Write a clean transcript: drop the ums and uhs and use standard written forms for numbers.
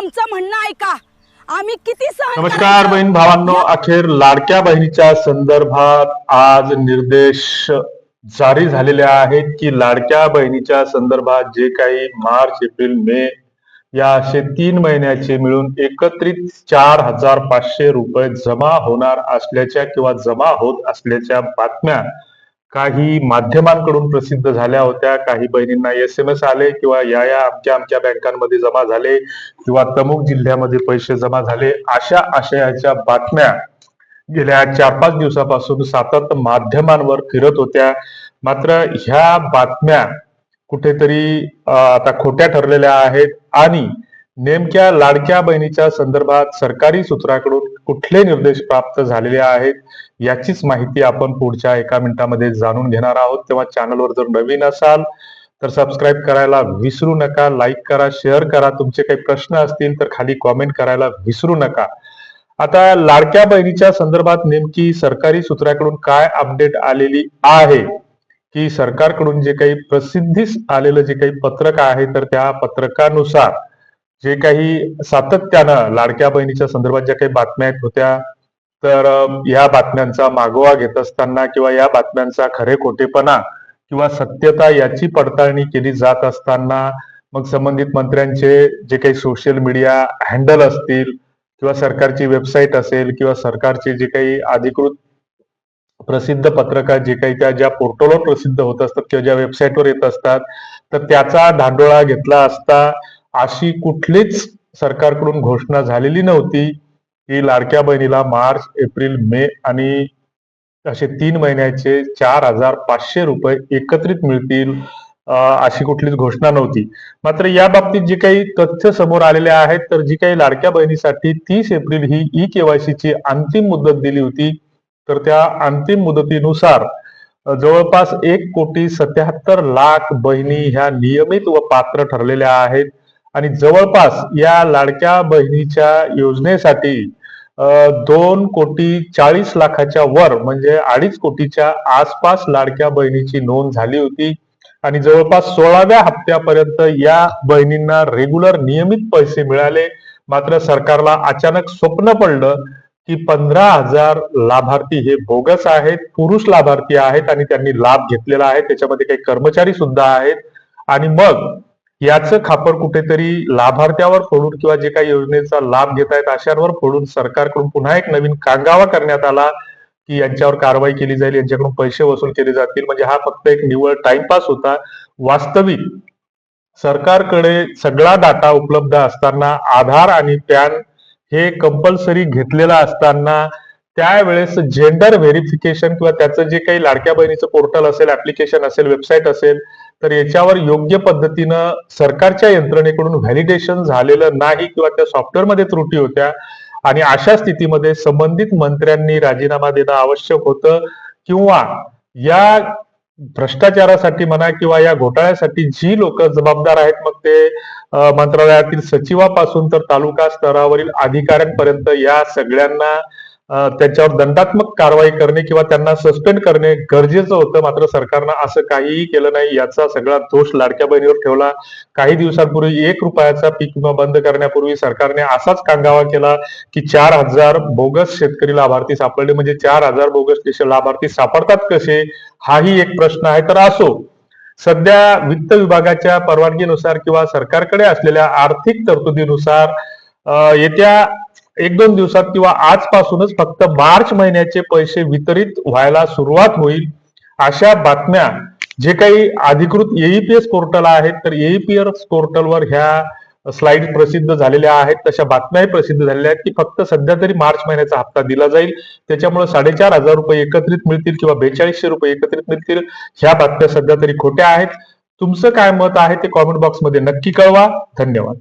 आमचं म्हणणं ऐका. आम्ही किती सहन नमस्कार करायचं? बहीण भावांनो, अखेर लाडक्या बहिणीच्या संदर्भात आज निर्देश जारी झालेले आहेत की लाडक्या बहिणीच्या संदर्भात जे काही मार्च, एप्रिल, मे या असे 3 महिन्याचे मिळून एकत्रित 4,500 रुपये जमा होणार असल्याच्या किंवा जमा होत असल्याच्या बातम्या काही माध्यमांकडून प्रसिद्ध झाल्या होत्या. काही बहिणींना SMS आले किंवा या आमच्या बँकांमध्ये जमा झाले किंवा तमुक जिल्ह्यामध्ये पैसे जमा झाले, अशा आशयाच्या बातम्या गेल्या 4-5 दिवसापासून सतत माध्यमांवर फिरत होत्या. मात्र ह्या बातम्या कुठेतरी आता खोट्या ठरलेल्या आहेत आणि नेमक्या लाडक्या बहिणीच्या संदर्भात सरकारी सूत्राकडून कुठले निर्देश प्राप्त झालेले आहेत याचीच माहिती आपण पुढच्या 1 मिनिटामध्ये जाणून घेणार आहोत. तेव्हा चॅनलवर जर नवीन असाल तर सबस्क्राईब करायला विसरू नका, लाईक करा, शेअर करा. तुमचे काही प्रश्न असतील तर खाली कॉमेंट करायला विसरू नका. आता लाडक्या बहिणीच्या संदर्भात नेमकी सरकारी सूत्राकडून काय अपडेट आलेली आहे की सरकारकडून जे काही प्रसिद्धीस आलेलं जे काही पत्रक आहे तर त्या पत्रकानुसार जे काही सातत्यानं लाडक्या बहिणीच्या संदर्भात ज्या काही बातम्या येत होत्या तर या बातम्यांचा मागोवा घेत असताना किंवा या बातम्यांचा खरे खोटेपणा किंवा सत्यता याची पडताळणी केली जात असताना मग संबंधित मंत्र्यांचे जे काही सोशल मीडिया हँडल असतील किंवा सरकारची वेबसाईट असेल किंवा सरकारचे जे काही अधिकृत प्रसिद्ध पत्रकार जे काही त्या ज्या पोर्टलवर प्रसिद्ध होत असतात किंवा ज्या वेबसाईटवर येत असतात तर त्याचा धांडोळा घेतला असता अशी कुठलीच सरकारकडून घोषणा झालेली नव्हती की लाडक्या बहिणीला मार्च, एप्रिल, मे आणि असे 3 महिन्याचे 4,500 रुपये एकत्रित मिळतील अशी कुठलीच घोषणा नव्हती. मात्र या बाबतीत जे काही तथ्य समोर आलेले आहेत तर जी काही लाडक्या बहिणीसाठी 30 एप्रिल ही ई-केवायसी ची अंतिम मुदत दिली होती तर त्या अंतिम मुदतीनुसार जवळपास 1,77,00,000 बहिणी ह्या नियमित व पात्र ठरलेल्या आहेत आणि जवळपास या लाडक्या बहिणीच्या योजनेसाठी 2,40,00,000च्या वर म्हणजे 2.5 कोटीच्या आसपास लाडक्या बहिणीची नोंद झाली होती आणि जवळपास 16व्या हप्त्यापर्यंत या बहिणींना रेग्युलर नियमित पैसे मिळाले. मात्र सरकारला अचानक स्वप्न पडलं की 15,000 लाभार्थी हे बोगस आहेत, पुरुष लाभार्थी आहेत आणि त्यांनी लाभ घेतलेला आहे. त्याच्यामध्ये काही कर्मचारी सुद्धा आहेत आणि मग याचं खापर कुठेतरी लाभार्थ्यावर फोडून किंवा जे काही योजनेचा लाभ घेत आहेत अशांवर फोडून सरकारकडून पुन्हा एक नवीन कांगावा करण्यात आला की यांच्यावर कारवाई केली जाईल, यांच्याकडून पैसे वसूल केले जातील. म्हणजे हा फक्त एक निव्वळ टाइमपास होता. वास्तविक सरकारकडे सगळा डाटा उपलब्ध असताना, आधार आणि पॅन हे कंपल्सरी घेतलेलं असताना त्यावेळेस जेंडर व्हेरिफिकेशन किंवा त्याचं जे काही लाडक्या बहिणीचं पोर्टल असेल, ऍप्लिकेशन असेल, वेबसाईट असेल तर याच्यावर योग्य पद्धतीनं सरकारच्या यंत्रणेकडून व्हॅलिडेशन झालेलं नाही किंवा त्या सॉफ्टवेअरमध्ये त्रुटी होत्या आणि अशा स्थितीमध्ये संबंधित मंत्र्यांनी राजीनामा देणं आवश्यक होतं किंवा या भ्रष्टाचारासाठी म्हणा किंवा या घोटाळ्यासाठी जी लोक जबाबदार आहेत मग ते मंत्रालयातील सचिवापासून तर तालुका स्तरावरील अधिकाऱ्यांपर्यंत या सगळ्यांना त्याच्यावर दंडात्मक कारवाई करणे किंवा त्यांना सस्पेंड करणे गरजेचं होतं. मात्र सरकारनं असं काहीही केलं नाही. याचा सगळा दोष लाडक्या बहिणीवर ठेवला. काही दिवसांपूर्वी 1 रुपयाचा पीक विमा बंद करण्यापूर्वी सरकारने असाच कांगावा केला की 4,000 बोगस शेतकरी लाभार्थी सापडले. म्हणजे 4,000 बोगस लाभार्थी सापडतात कसे, हाही एक प्रश्न आहे. तर असो, सध्या वित्त विभागाच्या परवानगीनुसार किंवा सरकारकडे असलेल्या आर्थिक तरतुदीनुसार येत्या 1-2 दिवसात किंवा आजपासूनच फक्त मार्च महिन्याचे पैसे वितरित व्हायला सुरुवात होईल अशा बातम्या जे काही अधिकृत EPS पोर्टल आहेत तर EPS पोर्टलवर ह्या स्लाइड प्रसिद्ध झालेल्या आहेत. तशा बातम्याही प्रसिद्ध झालेल्या आहेत की फक्त सध्या तरी मार्च महिन्याचा हप्ता दिला जाईल, त्याच्यामुळे 4,500 रुपये एकत्रित मिळतील किंवा 4,200 रुपये एकत्रित मिळतील. ह्या बातम्या सध्या तरी खोट्या आहेत. तुमचं काय मत आहे ते कॉमेंट बॉक्समध्ये नक्की कळवा. धन्यवाद.